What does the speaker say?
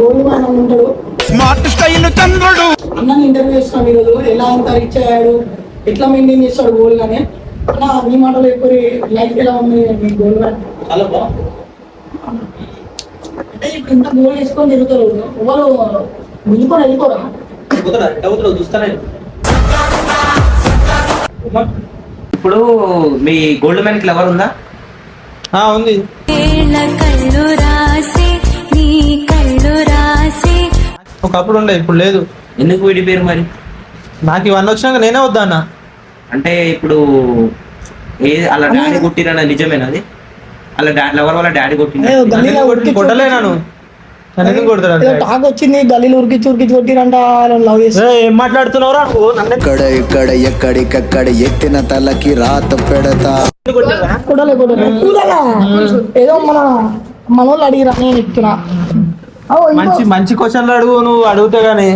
Gold man అని ఉంటాడు. Smart style చంద్రుడు అన్నని ఇంటర్వ్యూ చేస్తున్నాం ఈరోజు. ఎలా ఎంత రిచ్ అయ్యాడు, ఎట్లా మెయింటైన్ చేస్తాడు గోల్డ్ అని. అన్న మీ మాటలు ఎక్కువ లైఫ్ ఎలా ఉంది మీ గోల్డ్ మ్యాన్? చాలా బాగుంది. అంటే ఇప్పుడు ఇంత గోల్డ్ వేసుకొని తిరుగుతారు ఎవరు ముందుకొని వెళ్ళిపోరా? చూస్తానే. ఇప్పుడు మీ గోల్డ్ మ్యాన్ కి లవర్ ఉందా? ఉంది. ఒకప్పుడు ఉండే, ఇప్పుడు లేదు. ఎందుకు విడిపోయారు మరి? నాకు ఇవన్నీ వచ్చినాక నేనే వద్దా అన్న. అంటే ఇప్పుడు అలా డాడీ కొట్టిరన్న నిజమేనా అది? అలా లవర్ వాళ్ళ డాడీ కొట్టలే నన్ను. టాక్ వచ్చింది గల్లీలు ఉరికిచ్చి కొట్టిరంట. లవ్ చేసి ఏం మాట్లాడుతున్నావురా ఎక్కడికక్కడ ఎత్తిన తలకి రాత పెడతా. ఏదో మన వాళ్ళు అడిగిరా, నేను చెప్తున్నా. మంచి మంచి క్వశ్చన్లు అడుగు, నువ్వు అడిగితే గానీ